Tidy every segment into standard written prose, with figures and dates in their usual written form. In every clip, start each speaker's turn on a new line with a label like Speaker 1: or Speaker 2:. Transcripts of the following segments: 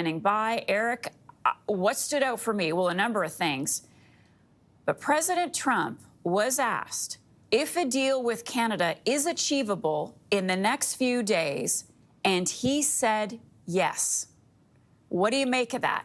Speaker 1: standing by. Eric, what stood out for me? Well, a number of things. But President Trump was asked if a deal with Canada is achievable in the next few days, and he said yes. What do you make of that?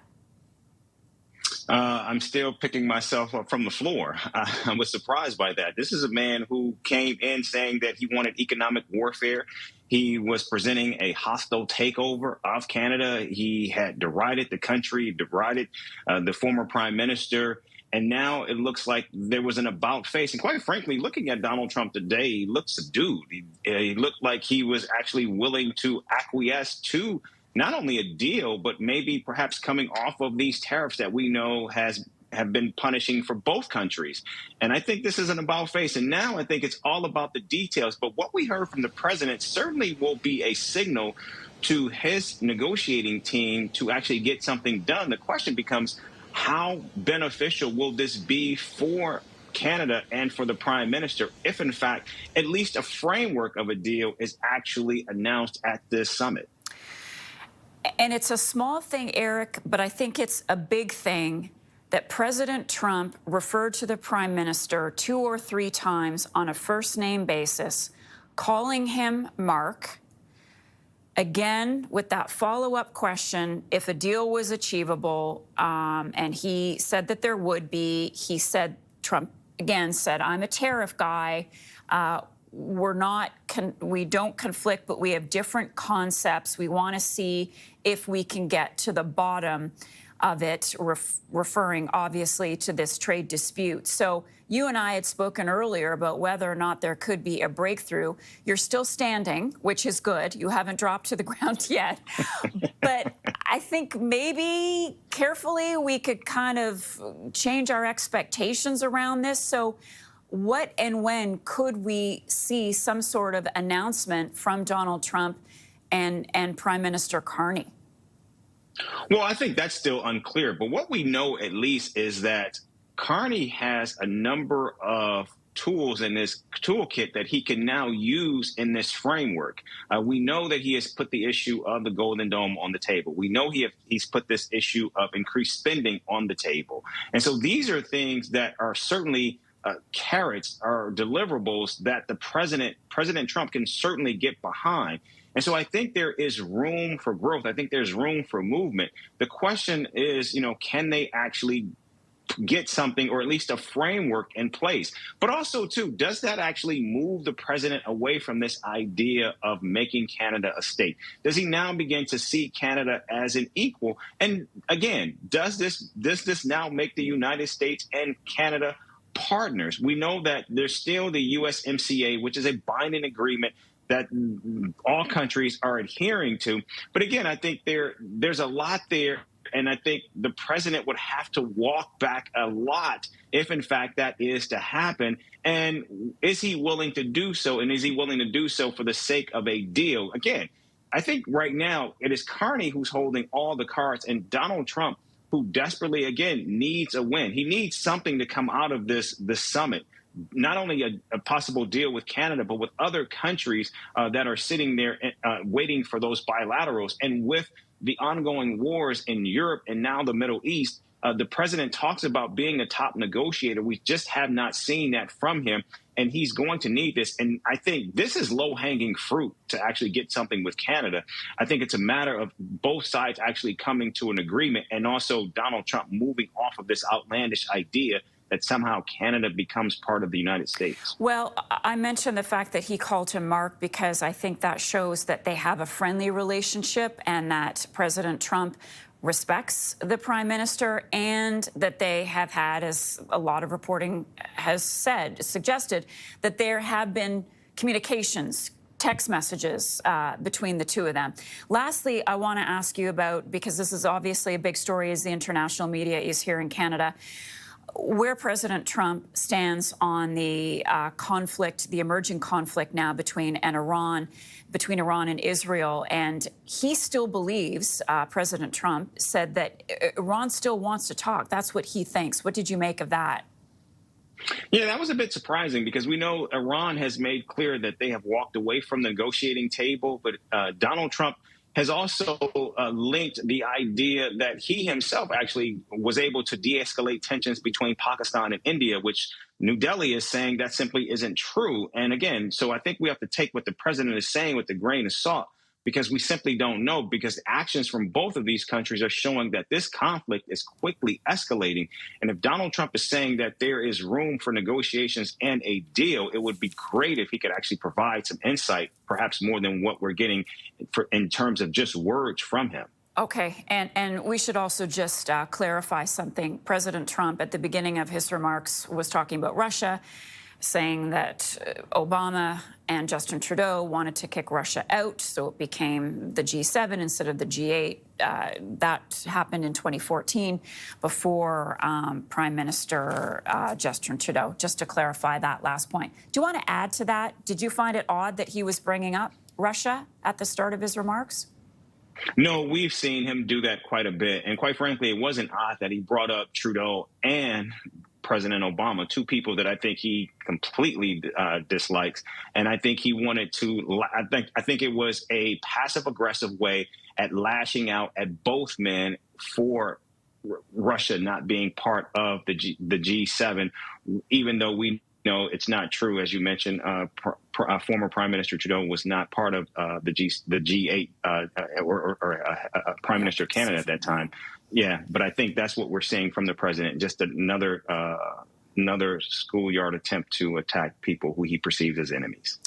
Speaker 2: I'm still picking myself up from the floor. I was surprised by that. This is a man who came in saying that he wanted economic warfare. He was presenting a hostile takeover of Canada. He had derided the country, derided the former prime minister. And now it looks like there was an about face. And quite frankly, looking at Donald Trump today, he looked subdued. He looked like he was actually willing to acquiesce to not only a deal, but maybe perhaps coming off of these tariffs that we know have been punishing for both countries. And I think this is an about face. And now I think it's all about the details. But what we heard from the president certainly will be a signal to his negotiating team to actually get something done. The question becomes, how beneficial will this be for Canada and for the prime minister if, in fact, at least a framework of a deal is actually announced at this summit?
Speaker 1: And it's a small thing, Eric, but I think it's a big thing that President Trump referred to the prime minister 2 or 3 times on a first-name basis, calling him Mark. Again, with that follow-up question, if a deal was achievable, and he said that there would be, Trump again said, I'm a tariff guy. We don't conflict, but we have different concepts. We want to see if we can get to the bottom of it, referring obviously to this trade dispute. So you and I had spoken earlier about whether or not there could be a breakthrough. You're still standing, which is good. You haven't dropped to the ground yet. But I think maybe carefully we could kind of change our expectations around this. So what and when could we see some sort of announcement from Donald Trump and Prime Minister Carney?
Speaker 2: Well, I think that's still unclear. But what we know at least is that Carney has a number of tools in this toolkit that he can now use in this framework. We know that he has put the issue of the Golden Dome on the table. We know he's put this issue of increased spending on the table. And so these are things that are certainly carrots or deliverables that the President Trump can certainly get behind. And so I think there is room for growth. I think there's room for movement. The question is, can they actually get something or at least a framework in place? But also, too, does that actually move the president away from this idea of making Canada a state? Does he now begin to see Canada as an equal? And again, does this now make the United States and Canada partners? We know that there's still the USMCA, which is a binding agreement that all countries are adhering to. But again, I think there's a lot there. And I think the president would have to walk back a lot if, in fact, that is to happen. And is he willing to do so? And is he willing to do so for the sake of a deal? Again, I think right now it is Carney who's holding all the cards, and Donald Trump, who desperately, again, needs a win. He needs something to come out of this summit. Not only a possible deal with Canada, but with other countries that are sitting there waiting for those bilaterals. And with the ongoing wars in Europe and now the Middle East, the president talks about being a top negotiator. We just have not seen that from him, and he's going to need this. And I think this is low-hanging fruit to actually get something with Canada. I think it's a matter of both sides actually coming to an agreement, and also Donald Trump moving off of this outlandish idea that somehow Canada becomes part of the United States.
Speaker 1: Well, I mentioned the fact that he called him Mark because I think that shows that they have a friendly relationship and that President Trump respects the prime minister, and that they have had, as a lot of reporting has suggested, that there have been communications, text messages between the two of them. Lastly, I want to ask you about, because this is obviously a big story as the international media is here in Canada, where President Trump stands on the conflict, the emerging conflict now between Iran and Israel. And he still believes, President Trump said that Iran still wants to talk. That's what he thinks. What did you make of that?
Speaker 2: Yeah, that was a bit surprising because we know Iran has made clear that they have walked away from the negotiating table. But Donald Trump has also linked the idea that he himself actually was able to de-escalate tensions between Pakistan and India, which New Delhi is saying that simply isn't true. And again, so I think we have to take what the president is saying with a grain of salt, because we simply don't know, because actions from both of these countries are showing that this conflict is quickly escalating. And if Donald Trump is saying that there is room for negotiations and a deal, it would be great if he could actually provide some insight, perhaps more than what we're getting in terms of just words from him.
Speaker 1: Okay, and we should also just clarify something. President Trump, at the beginning of his remarks, was talking about Russia, saying that Obama and Justin Trudeau wanted to kick Russia out, so it became the G7 instead of the G8. That happened in 2014 before Prime Minister Justin Trudeau, just to clarify that last point. Do you want to add to that? Did you find it odd that he was bringing up Russia at the start of his remarks?
Speaker 2: No, we've seen him do that quite a bit. And quite frankly, it wasn't odd that he brought up Trudeau and President Obama, two people that I think he completely dislikes. And I think he wanted to, I think it was a passive aggressive way at lashing out at both men for Russia not being part of the G7, even though we know it's not true. As you mentioned, former Prime Minister Trudeau was not part of the G8 or Prime Minister of Canada at that time. Yeah, but I think that's what we're seeing from the president, just another schoolyard attempt to attack people who he perceives as enemies.